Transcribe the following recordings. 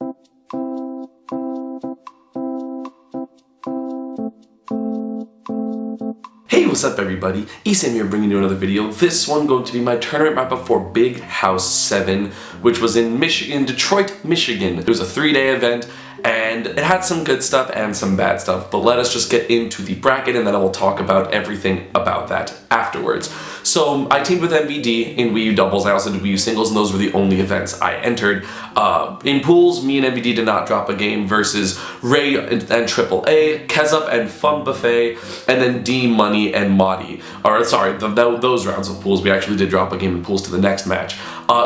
Hey, what's up everybody? ESAM here bringing you another video. This one going to be my tournament wrap-up for Big House 7, which was in Detroit, Michigan. It was a 3-day event, and it had some good stuff and some bad stuff, but let us just get into the bracket and then I will talk about everything about that afterwards. So I teamed with MVD in Wii U doubles, I also did Wii U singles, and those were the only events I entered. In pools, me and MVD did not drop a game versus Ray and AAA, Kezup and Fun Buffet, and then D Money and Madi. Or sorry, those rounds of pools, we actually did drop a game in pools to the next match.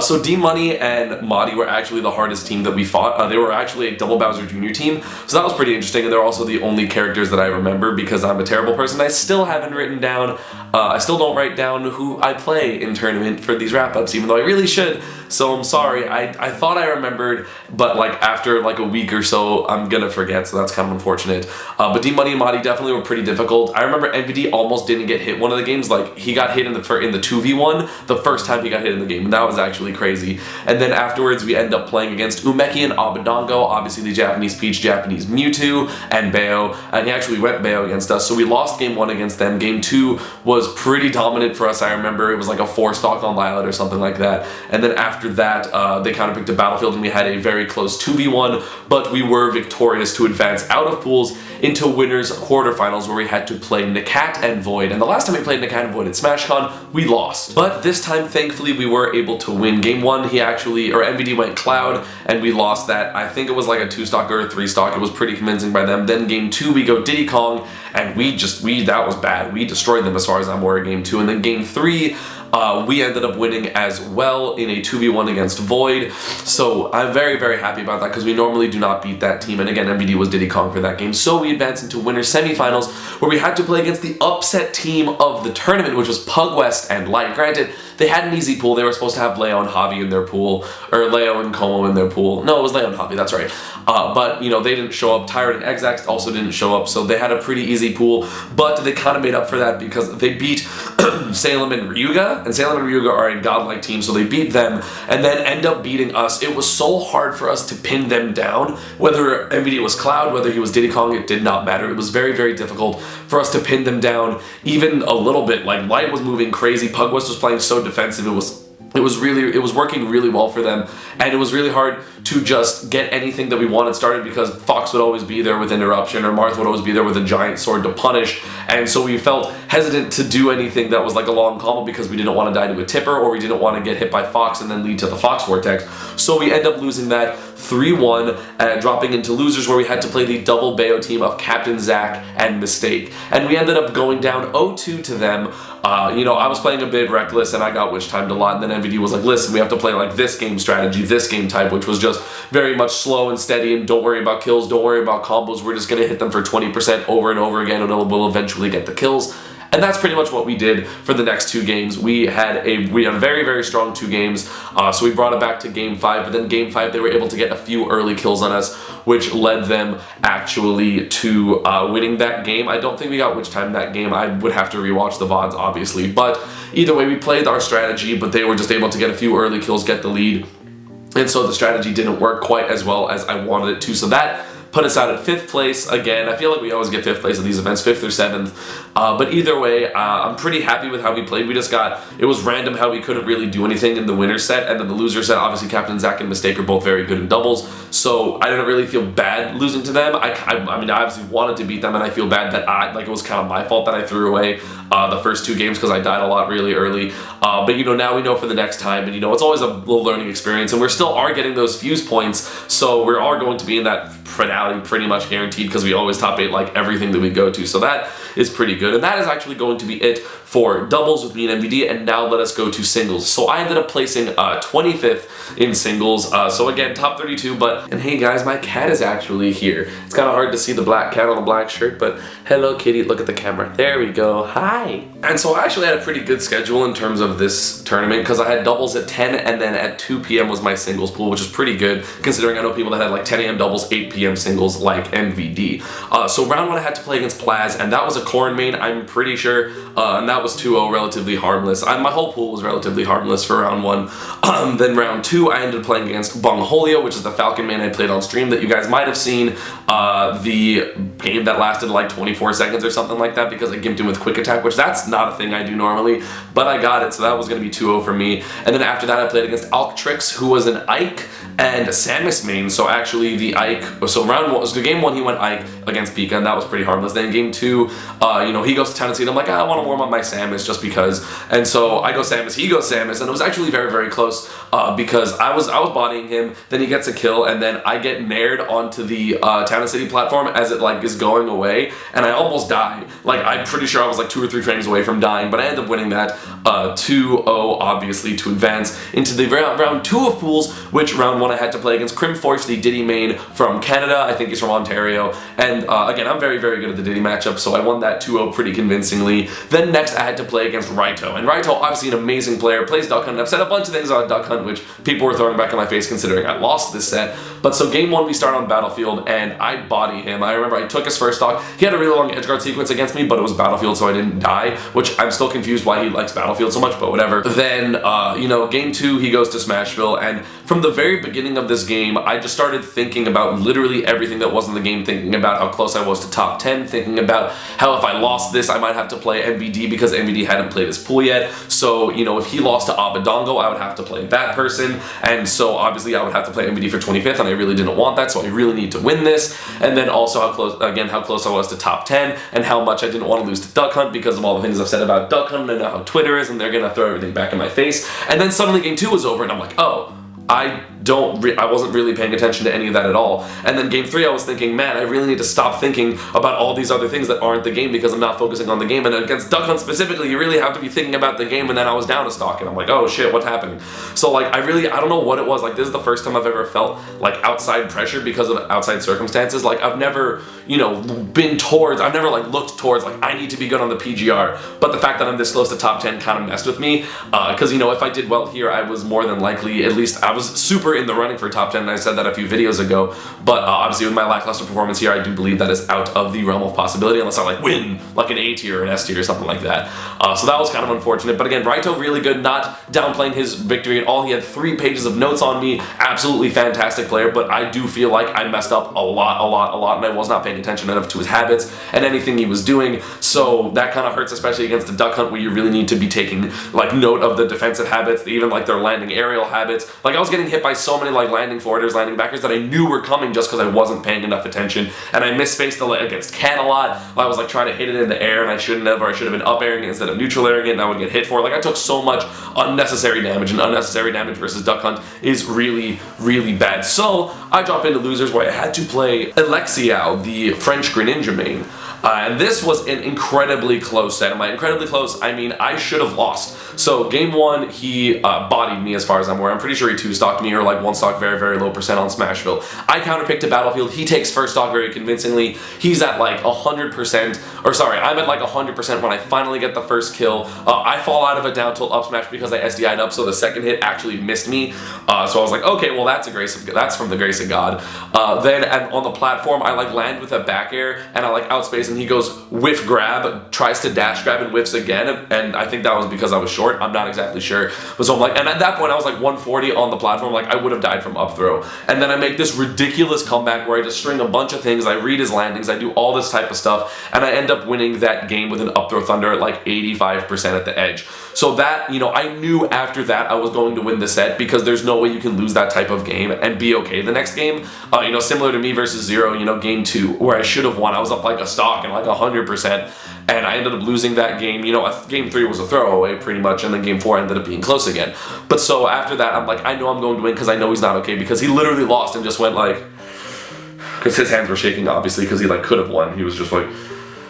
So D Money and Madi were actually the hardest team that we fought. They were actually a double Bowser Jr. team, so that was pretty interesting, and they're also the only characters that I remember because I'm a terrible person. I still haven't written down, I still don't write down who I play in tournament for these wrap-ups, even though I really should, so I'm sorry. I thought I remembered, but like after like a week or so, I'm gonna forget, so that's kind of unfortunate. But D Money and Madi definitely were pretty difficult. I remember MVD almost didn't get hit one of the games, like he got hit in the 2v1 the first time he got hit in the game, and that was actually crazy. And then afterwards we end up playing against Umeki and Abadongo, obviously the Japanese Peach, Japanese Mewtwo, and Bayo, and he actually went Bayo against us, so we lost game 1 against them. Game 2 was pretty dominant for us. I remember it was like a 4-stock on Lylat or something like that, and then after that they kind of picked a battlefield and we had a very close 2v1, but we were victorious to advance out of pools into winners quarterfinals where we had to play Nakat and Void, and the last time we played Nakat and Void at SmashCon, we lost. But this time, thankfully, we were able to win. Game 1, MVD went Cloud, and we lost that. I think it was like a 2-stock or a 3-stock. It was pretty convincing by them. Then game 2, we go Diddy Kong, and that was bad. We destroyed them as far as I'm aware game 2. And then game 3, we ended up winning as well in a 2v1 against Void, so I'm very, very happy about that because we normally do not beat that team, and again, MVD was Diddy Kong for that game. So we advanced into winners semifinals where we had to play against the upset team of the tournament, which was Pug West and Light. Granted, they had an easy pool. They were supposed to have Leo and Javi in their pool, or Leo and Como in their pool. No, it was Leo and Javi, that's right. But, you know, they didn't show up. Tyrant and Exact also didn't show up, so they had a pretty easy pool, but they kind of made up for that because they beat Salem and Ryuga, and Salem and Ryuga are a godlike team, so they beat them, and then end up beating us. It was so hard for us to pin them down. Whether MVD was Cloud, whether he was Diddy Kong, it did not matter. It was very, very difficult for us to pin them down, even a little bit. Like, Light was moving crazy, Pug West was playing so defensive, it was working really well for them, and it was really hard to just get anything that we wanted started because Fox would always be there with interruption, or Marth would always be there with a giant sword to punish, and so we felt hesitant to do anything that was like a long combo because we didn't want to die to a tipper, or we didn't want to get hit by Fox and then lead to the Fox Vortex. So we end up losing that 3-1 and dropping into losers where we had to play the double Bayo team of Captain Zack and Mistake, and we ended up going down 0-2 to them. You know, I was playing a bit reckless and I got witch timed a lot, and then MVD was like, listen, we have to play like this game strategy, this game type, which was just very much slow and steady, and don't worry about kills, don't worry about combos, we're just gonna hit them for 20% over and over again, and we'll eventually get the kills. And that's pretty much what we did for the next 2 games. We had very, very strong 2 games, so we brought it back to game 5, but then game 5 they were able to get a few early kills on us, which led them actually to winning that game. I don't think we got witch time that game. I would have to rewatch the VODs, obviously, but either way, we played our strategy, but they were just able to get a few early kills, get the lead, and so the strategy didn't work quite as well as I wanted it to, so that put us out at 5th place. Again, I feel like we always get 5th place at these events, 5th or 7th. But either way, I'm pretty happy with how we played. It was random how we couldn't really do anything in the winner set, and then the loser set, obviously Captain Zack and Mistake are both very good in doubles, so I didn't really feel bad losing to them. I mean, I obviously wanted to beat them, and I feel bad that it was kind of my fault that I threw away the first 2 games because I died a lot really early. But, you know, now we know for the next time, and, you know, it's always a little learning experience, and we still are getting those fuse points, so we are going to be in that finale pretty much guaranteed because we always top 8 like everything that we go to, so that is pretty good. And that is actually going to be it for doubles with me and MVD, and now let us go to singles. So I ended up placing 25th in singles, so again, top 32, and hey guys, my cat is actually here. It's kind of hard to see the black cat on the black shirt, but hello kitty, look at the camera. There we go, hi! And so I actually had a pretty good schedule in terms of this tournament because I had doubles at 10 and then at 2 p.m. was my singles pool, which is pretty good considering I know people that had like 10 a.m. doubles, 8 p.m. PM singles like MVD. So round 1 I had to play against Plaz, and that was a Corrin main, I'm pretty sure, and that was 2-0, relatively harmless. My whole pool was relatively harmless for round 1. Then round 2 I ended up playing against Bongholio, which is the Falcon main I played on stream that you guys might have seen. The game that lasted like 24 seconds or something like that because I gimped him with quick attack, which that's not a thing I do normally, but I got it, so that was going to be 2-0 for me. And then after that I played against Alctrix, who was an Ike and Samus main. So actually the Ike, so round 1, so game 1 he went Ike against Pika, and that was pretty harmless. Then game 2, you know, he goes to Town and Seed. I'm like, I want to warm up my Samus just because. And so I go Samus, he goes Samus, and it was actually very, very close because I was bodying him, then he gets a kill, and then I get nared onto the Town and City platform as it like is going away, and I almost die. Like, I'm pretty sure I was like 2 or 3 frames away from dying, but I ended up winning that 2-0, obviously, to advance into the round 2 of pools, which round 1 I had to play against Crimforce, the Diddy main from Canada. I think he's from Ontario, and again, I'm very, very good at the Diddy matchup, so I won that 2-0 pretty convincingly. Then next I had to play against Raito, and Raito, obviously an amazing player, plays Duck Hunt, and I've said a bunch of things about Duck Hunt which people were throwing back in my face considering I lost this set. But so game 1 we start on Battlefield, and I body him. I remember I took his first stock. He had a really long edgeguard sequence against me, but it was Battlefield, so I didn't die, which I'm still confused why he likes Battlefield so much, but whatever. Then, you know, game 2 he goes to Smashville, and from the very beginning of this game, I just started thinking about literally everything that wasn't the game, thinking about how close I was to top 10, thinking about how if I lost this, I might have to play MVD because MVD hadn't played his pool yet. So, you know, if he lost to Abadongo, I would have to play that person, and so obviously I would have to play MVD for 25th, and I really didn't want that, so I really need to win this. And then also how close I was to top 10, and how much I didn't want to lose to Duck Hunt because of all the things I've said about Duck Hunt and how Twitter is, and they're gonna throw everything back in my face. And then suddenly game 2 was over, and I'm like, oh, I wasn't really paying attention to any of that at all. And then game 3 I was thinking, man, I really need to stop thinking about all these other things that aren't the game because I'm not focusing on the game. And against Duck Hunt specifically, you really have to be thinking about the game, and then I was down a stock, and I'm like, oh shit, what's happening? So like, I don't know what it was. Like, this is the first time I've ever felt like outside pressure because of outside circumstances. Like, I've never, you know, I've never like looked towards like, I need to be good on the PGR. But the fact that I'm this close to top 10 kind of messed with me. Because, you know, if I did well here, I was more than likely, at least I was super in the running for top 10, and I said that a few videos ago, but obviously with my lackluster performance here, I do believe that is out of the realm of possibility unless I like win like an A tier or an S tier or something like that. So that was kind of unfortunate, but again, Raito really good, not downplaying his victory at all. He had 3 pages of notes on me, absolutely fantastic player, but I do feel like I messed up a lot, and I was not paying attention enough to his habits and anything he was doing, so that kind of hurts, especially against the Duck Hunt where you really need to be taking like note of the defensive habits, even like their landing aerial habits. Like, I was getting hit by so many like landing forwarders, landing backers that I knew were coming just because I wasn't paying enough attention, and I misspaced against Can a lot. I was like trying to hit it in the air, and I shouldn't have, or I should have been up airing it instead of neutral airing it, and I would get hit for it. Like, I took so much unnecessary damage, and unnecessary damage versus Duck Hunt is really, really bad. So I drop into losers where I had to play Alexiao, the French Greninja main. And this was an incredibly close set. And by incredibly close, I mean I should have lost. So game 1, he bodied me as far as I'm aware. I'm pretty sure he 2-stocked me, or like 1-stock very, very low percent on Smashville. I counterpicked to Battlefield. He takes first stock very convincingly. He's at like 100%, or sorry, I'm at like 100% when I finally get the first kill. I fall out of a down tilt up smash because I SDI'd up, so the second hit actually missed me. So I was like, okay, well that's from the grace of God. Then on the platform, I like land with a back air, and I like outspace, and he goes whiff grab, tries to dash grab, and whiffs again, and I think that was because I was short. I'm not exactly sure. But so I'm like, and at that point I was like 140 on the platform, like I would have died from up throw. And then I make this ridiculous comeback where I just string a bunch of things, I read his landings, I do all this type of stuff, and I end up winning that game with an up throw thunder at like 85% at the edge. So that, you know, I knew after that I was going to win the set because there's no way you can lose that type of game and be okay the next game. You know, similar to me versus Zero, you know, game 2, where I should have won. I was up like a stock and like 100%, and I ended up losing that game. You know, game 3 was a throwaway pretty much, and then game 4 ended up being close again. But so after that, I'm like, I know I'm going to win because I know he's not okay, because he literally lost and just went like, because his hands were shaking obviously because he like could have won. He was just like,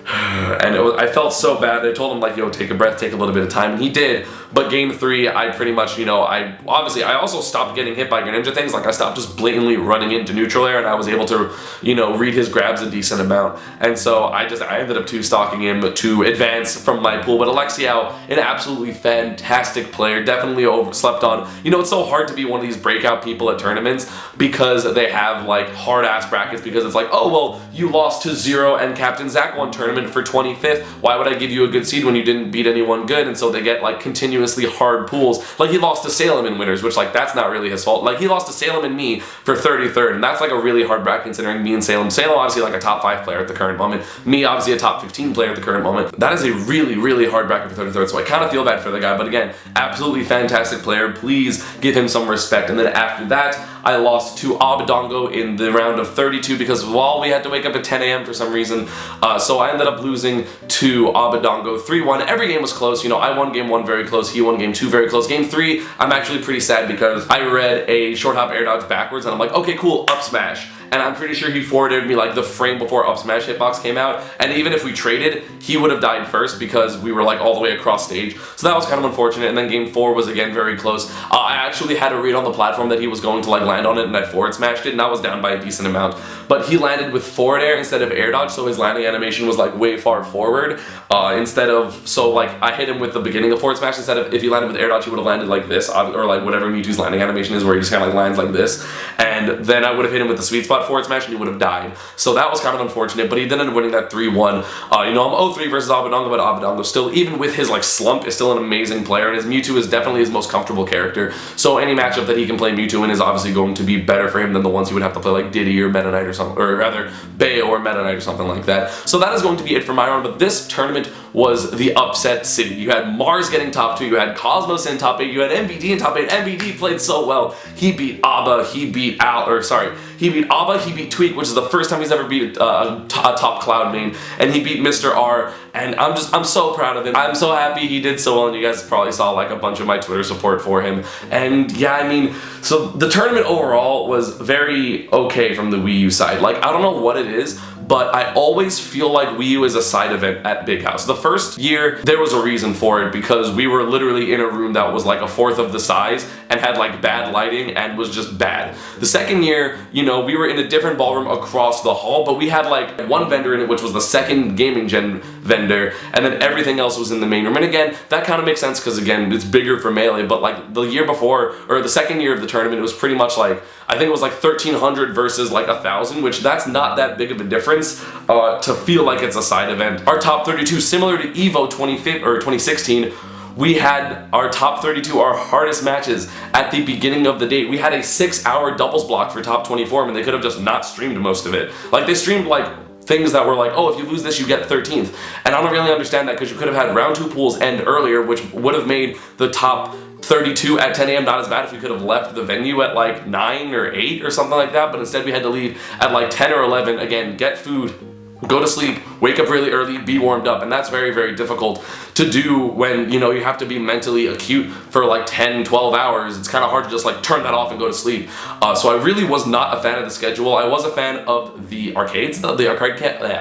and I felt so bad. I told him like, yo, take a breath, take a little bit of time, and he did. But game 3, I pretty much, I also stopped getting hit by Greninja things. Like, I stopped just blatantly running into neutral air, and I was able to, read his grabs a decent amount. And so I ended up 2-stocking him to advance from my pool. But Alexiao, an absolutely fantastic player, definitely overslept on. It's so hard to be one of these breakout people at tournaments because they have like hard ass brackets, because it's like, oh well, you lost to Zero and Captain Zach won tournament for 25th. Why would I give you a good seed when you didn't beat anyone good? And so they get like continuously hard pools. Like, he lost to Salem in winners, which like that's not really his fault. Like, he lost to Salem and me for 33rd, and that's like a really hard bracket considering me and Salem. Salem obviously like a top 5 player at the current moment. Me obviously a top 15 player at the current moment. That is a really, really hard bracket for 33rd, so I kind of feel bad for the guy. But again, absolutely fantastic player. Please give him some respect. And then after that, I lost to Abadongo in the round of 32 because while we had to wake up at 10 a.m. for some reason, so I ended up losing to Abadongo 3-1. Every game was close. I won game 1 very close, he won game 2 very close. Game 3, I'm actually pretty sad because I read a short hop air dodge backwards and I'm like, okay, cool, up smash. And I'm pretty sure he forwarded me like the frame before up smash hitbox came out, and even if we traded, he would have died first because we were like all the way across stage. So that was kind of unfortunate. And then game 4 was again very close. I actually had a read on the platform that he was going to like land on it, and I forward smashed it, and I was down by a decent amount. But he landed with forward air instead of air dodge, so his landing animation was like way far forward. So like I hit him with the beginning of forward smash instead of, if he landed with air dodge, he would have landed like this, or like whatever Mewtwo's landing animation is, where he just kind of like lands like this. And then I would have hit him with the sweet spot forward smash and he would have died. So that was kind of unfortunate, but he did end up winning that 3-1. I'm 0-3 versus Abadongo, but Abadongo still, even with his like slump, is still an amazing player, and his Mewtwo is definitely his most comfortable character. So any matchup that he can play Mewtwo in is obviously going to be better for him than the ones he would have to play like Diddy or Meta Knight or something, or rather Bayo or Meta Knight or something like that. So that is going to be it for my round, but this tournament was the upset city. You had Mars getting top 2, you had Cosmos in top 8, you had MVD in top 8. MVD played so well. He beat Abba, he beat Abba, he beat Tweak, which is the first time he's ever beat a top Cloud main, and he beat Mr. R, and I'm so proud of him. I'm so happy he did so well, and you guys probably saw like a bunch of my Twitter support for him. And yeah, so the tournament overall was very okay from the Wii U side. Like, I don't know what it is, but I always feel like Wii U is a side event at Big House. The first year, there was a reason for it because we were literally in a room that was like a fourth of the size and had like bad lighting and was just bad. The second year, we were in a different ballroom across the hall, but we had like one vendor in it, which was the second gaming gen vendor, and then everything else was in the main room. And again, that kind of makes sense because again, it's bigger for Melee, but like the year before, or the second year of the tournament, it was pretty much like, I think it was like 1,300 versus like 1,000, which that's not that big of a difference to feel like it's a side event. Our top 32, similar to EVO 2016, we had our top 32, our hardest matches at the beginning of the day. We had a 6-hour doubles block for top 24, and they could have just not streamed most of it. Like, they streamed like things that were like, oh, if you lose this, you get 13th. And I don't really understand that because you could have had round 2 pools end earlier, which would have made the top 32 at 10 a.m. not as bad if we could have left the venue at like 9 or 8 or something like that, but instead we had to leave at like 10 or 11, again, get food, go to sleep, wake up really early, be warmed up, and that's very, very difficult to do when, you have to be mentally acute for like 10, 12 hours. It's kind of hard to just like turn that off and go to sleep. So I really was not a fan of the schedule. I was a fan of the arcades, the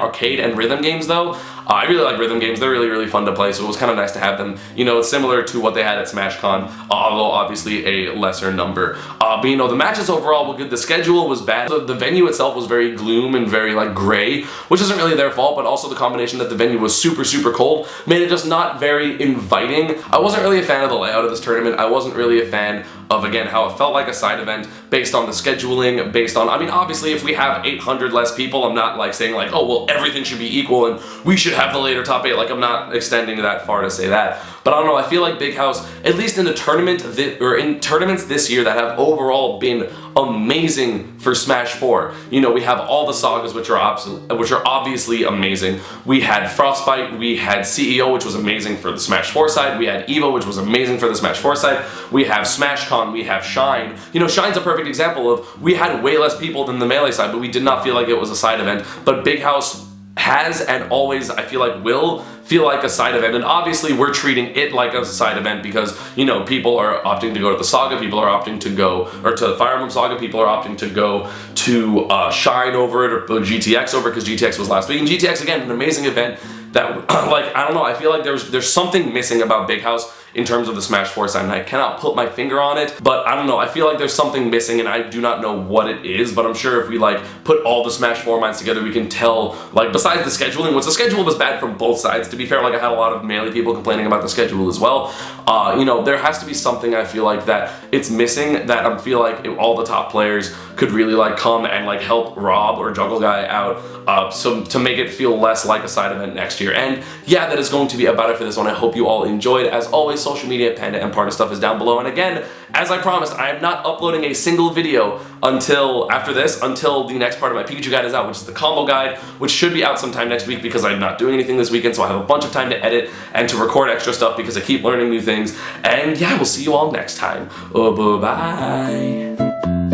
arcade and rhythm games though. I really like rhythm games. They're really, really fun to play, so it was kind of nice to have them. It's similar to what they had at SmashCon, although obviously a lesser number. But the matches overall were good. The schedule was bad. The venue itself was very gloom and very like gray, which isn't really their fault, but also the combination that the venue was super, super cold made it just not very inviting. I wasn't really a fan of the layout of this tournament. I wasn't really a fan of, again, how it felt like a side event based on the scheduling, based on, obviously if we have 800 less people, I'm not like saying like, oh, well, everything should be equal and we should have the later top 8. Like, I'm not extending that far to say that. But I don't know, I feel like Big House, at least in the tournament, in tournaments this year that have overall been amazing for Smash 4. We have all the sagas, which are obviously amazing. We had Frostbite, we had CEO, which was amazing for the Smash 4 side. We had EVO, which was amazing for the Smash 4 side. We have SmashCon, we have Shine. Shine's a perfect example of, we had way less people than the Melee side, but we did not feel like it was a side event. But Big House has and always, I feel like, will feel like a side event, and obviously we're treating it like a side event because, people are opting to go to the Saga, people are opting to go, or to the Fire Emblem Saga, people are opting to go to Shine over it, or GTX over it, because GTX was last week, and GTX, again, an amazing event that, like, I don't know, I feel like there's something missing about Big House in terms of the Smash 4 side, and I cannot put my finger on it, but I don't know, I feel like there's something missing and I do not know what it is, but I'm sure if we like put all the Smash 4 minds together, we can tell, like, besides the scheduling, which the schedule was bad from both sides, to be fair, like I had a lot of Melee people complaining about the schedule as well, you know, there has to be something I feel like that it's missing, that I feel like all the top players could really like come and like help Rob or Juggle Guy out, so to make it feel less like a side event next year. And yeah, that is going to be about it for this one. I hope you all enjoyed. As always, social media, Panda and Parna stuff is down below, and again, as I promised, I am not uploading a single video until after this, until the next part of my Pikachu guide is out, which is the combo guide, which should be out sometime next week because I'm not doing anything this weekend, so I have a bunch of time to edit and to record extra stuff because I keep learning new things. And yeah, we'll see you all next time. Oh, bye-bye.